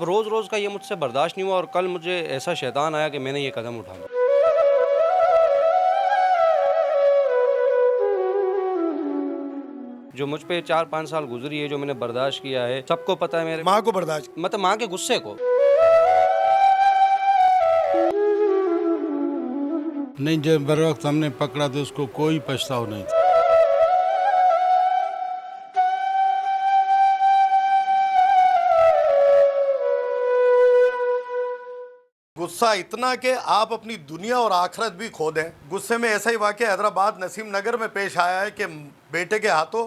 अब रोज़ रोज़ का ये मुझसे बर्दाश्त नहीं हुआ और कल मुझे ऐसा शैतान आया कि मैंने ये कदम उठा लिया। जो मुझ पे 4-5 साल गुजरी है, जो मैंने बर्दाश्त किया है, सबको पता है। मेरे माँ को बर्दाश्त मतलब माँ के गुस्से को। नहीं, जब बर वक्त हमने पकड़ा तो उसको कोई पछतावा नहीं था। गुस्सा इतना कि आप अपनी दुनिया और आखिरत भी खो दें। गुस्से में ऐसा ही वाक़या हैदराबाद नसीम नगर में पेश आया है कि बेटे के हाथों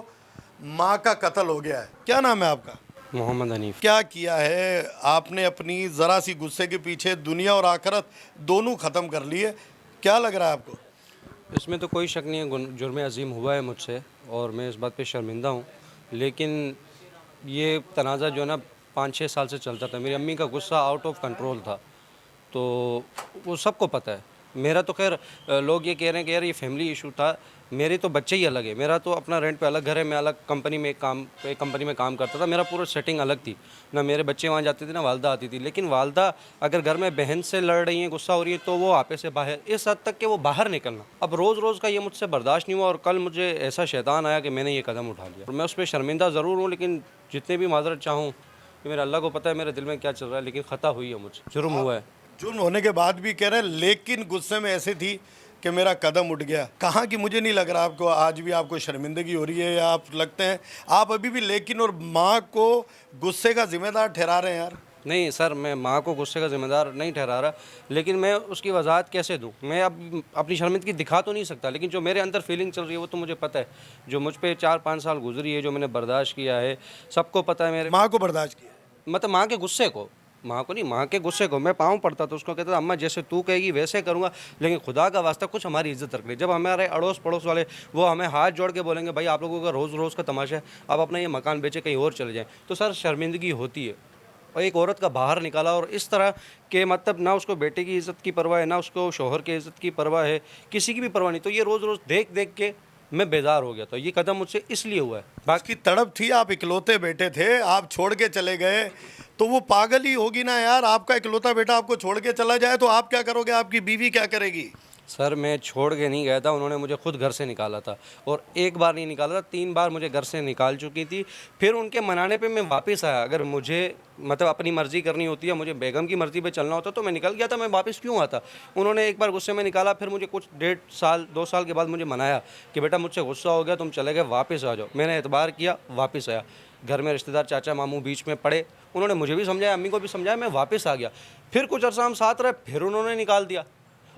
माँ का कत्ल हो गया है। क्या नाम है आपका? मोहम्मद हनीफ। क्या किया है आपने? अपनी ज़रा सी गुस्से के पीछे दुनिया और आखिरत दोनों ख़त्म कर ली है। क्या लग रहा है आपको? इसमें तो कोई शक नहीं है, जुर्म अज़ीम हुआ है मुझसे और मैं इस बात पे शर्मिंदा हूँ। लेकिन ये तनाज़ा जो है ना 5-6 साल से चलता था। मेरी अम्मी का गुस्सा आउट ऑफ कंट्रोल था, तो वो सबको पता है। मेरा तो खैर लोग ये कह रहे हैं कि यार ये फैमिली इशू था। मेरे तो बच्चे ही अलग है। मेरा तो अपना रेंट पे अलग घर है। मैं अलग कंपनी में एक कंपनी में काम करता था। मेरा पूरा सेटिंग अलग थी ना। मेरे बच्चे वहाँ जाते थे ना वालदा आती थी। लेकिन वालदा अगर घर में बहन से लड़ रही हैं, गुस्सा हो रही है, तो वो आपे से बाहर, इस हद तक कि वो बाहर निकलना। अब रोज़ रोज़ का ये मुझसे बर्दाश्त नहीं हुआ और कल मुझे ऐसा शैतान आया कि मैंने ये कदम उठा लिया। मैं उस पर शर्मिंदा ज़रूर हूँ, लेकिन जितने भी माजरत चाहूँ कि मेरे अल्लाह को पता है मेरे दिल में क्या चल रहा है। लेकिन ख़ता हुई है, मुझसे जुर्म हुआ है। जुर्म होने के बाद भी कह रहे हैं लेकिन गुस्से में ऐसे थी कि मेरा कदम उठ गया। कहाँ की मुझे नहीं लग रहा आपको आज भी आपको शर्मिंदगी हो रही है, या आप लगते हैं आप अभी भी लेकिन और माँ को गुस्से का जिम्मेदार ठहरा रहे हैं? यार नहीं सर, मैं माँ को गुस्से का ज़िम्मेदार नहीं ठहरा रहा, लेकिन मैं उसकी वजाहत कैसे दूँ? मैं अब अपनी शर्मिंदगी दिखा तो नहीं सकता, लेकिन जो मेरे अंदर फीलिंग चल रही है वो तो मुझे पता है। जो मुझ पे 4-5 साल गुजरी है, जो मैंने बर्दाश्त किया है, सबको पता है। मेरे माँ को बर्दाश्त किया? मतलब माँ के गुस्से को, माँ को नहीं, माँ के गुस्से को। मैं पाँव पड़ता तो उसको कहता था अम्मा जैसे तू कहेगी वैसे करूँगा, लेकिन खुदा का वास्ता कुछ हमारी इज्जत रख ले। जब हमारे अड़ोस पड़ोस वाले वो हमें हाथ जोड़ के बोलेंगे भाई आप लोगों का रोज़ रोज़ का तमाशा है, आप अपना ये मकान बेचे कहीं और चले जाएँ, तो सर शर्मिंदगी होती है। और एक औरत का बाहर निकाला और इस तरह के मतलब ना उसको बेटे की इज़्ज़त की परवाह है, ना उसको शौहर की इज़्ज़त की परवाह है, किसी की भी परवाह नहीं। तो ये रोज़ रोज़ देख देख के मैं बेजार हो गया था। ये कदम मुझसे इसलिए हुआ है। बाकी तड़प थी, आप इकलौते बेटे थे, आप छोड़ के चले गए, तो वो पागल ही होगी ना यार। आपका इकलौता बेटा आपको छोड़ के चला जाए तो आप क्या करोगे? आपकी बीवी क्या करेगी? सर मैं छोड़ के नहीं गया था, उन्होंने मुझे खुद घर से निकाला था। और एक बार नहीं निकाला था, 3 बार मुझे घर से निकाल चुकी थी। फिर उनके मनाने पे मैं वापस आया। अगर मुझे मतलब अपनी मर्ज़ी करनी होती है, मुझे बेगम की मर्ज़ी पे चलना होता तो मैं निकल गया था, मैं वापस क्यों आता? उन्होंने एक बार गुस्से में निकाला, फिर मुझे कुछ 1.5 साल 2 साल के बाद मुझे मनाया कि बेटा मुझसे गुस्सा हो गया, तुम चले गए, वापस आ जाओ। मैंने एतबार किया, वापस आया। घर में रिश्तेदार चाचा मामू बीच में पड़े, उन्होंने मुझे भी समझाया, अम्मी को भी समझाया, मैं वापस आ गया। फिर कुछ अर्सा हम साथ रहे, फिर उन्होंने निकाल दिया।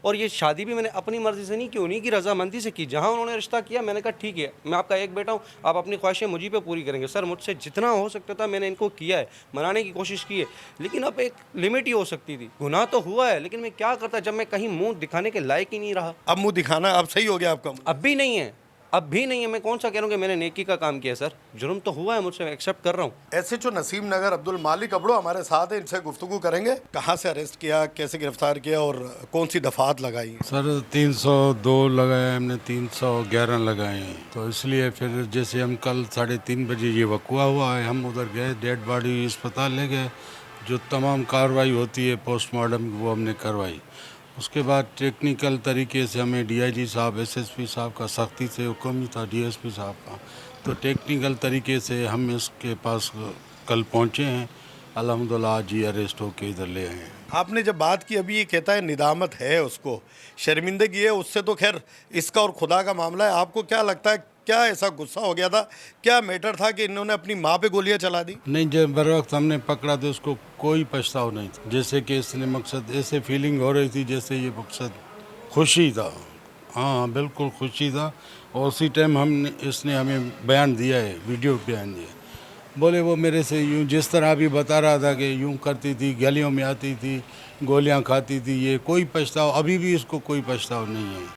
और ये शादी भी मैंने अपनी मर्ज़ी से नहीं की, उन्हीं की रजामंदी से की। जहाँ उन्होंने रिश्ता किया मैंने कहा ठीक है, मैं आपका एक बेटा हूँ, आप अपनी ख्वाहिशें मुझी पे पूरी करेंगे। सर मुझसे जितना हो सकता था मैंने इनको किया है, मनाने की कोशिश की है, लेकिन अब एक लिमिट ही हो सकती थी। गुनाह तो हुआ है, लेकिन मैं क्या करता जब मैं कहीं मुँह दिखाने के लायक ही नहीं रहा। अब मुंह दिखाना अब सही हो गया आपका? अब भी नहीं है, अब भी नहीं है। मैं कौन सा कह रहा हूँ कि मैंने नेकी का काम किया? सर जुर्म तो हुआ है मुझसे, एक्सेप्ट कर रहा हूँ। SHO नसीम नगर अब्दुल मालिक अबड़ो हमारे साथ है, इनसे गुफ्तगू करेंगे। कहाँ से अरेस्ट किया, कैसे गिरफ्तार किया और कौन सी दफात लगाई? सर 302 लगाए हमने, 311 लगाए हैं। तो इसलिए फिर जैसे हम कल 3:30 बजे ये वक़्वा हुआ है, हम उधर गए, डेड बॉडी अस्पताल ले गए। जो तमाम कार्रवाई होती है पोस्टमार्टम वो हमने करवाई। उसके बाद टेक्निकल तरीके से हमें DIG साहब SSP साहब का सख्ती से हुक्म ही था, DSP साहब का, तो टेक्निकल तरीके से हम इसके पास कल पहुँचे हैं। अल्हम्दुलिल्लाह आज ही अरेस्ट होके इधर ले आए हैं। आपने जब बात की, अभी ये कहता है निदामत है, उसको शर्मिंदगी है, उससे तो खैर इसका और खुदा का मामला है। आपको क्या लगता है, क्या ऐसा गुस्सा हो गया था, क्या मैटर था कि इन्होंने अपनी माँ पे गोलियां चला दी? नहीं, जब बर वक्त हमने पकड़ा तो उसको कोई पछतावा नहीं था। जैसे कि इसने मकसद, ऐसे फीलिंग हो रही थी जैसे ये मकसद खुशी था। हाँ बिल्कुल खुशी था। और उसी टाइम इसने हमें बयान दिया है, वीडियो बयान दिया। बोले वो मेरे से यूँ जिस तरह अभी बता रहा था कि यूँ करती थी, गलियों में आती थी, गोलियां खाती थी, ये कोई पछतावा, अभी भी इसको कोई पछतावा नहीं है।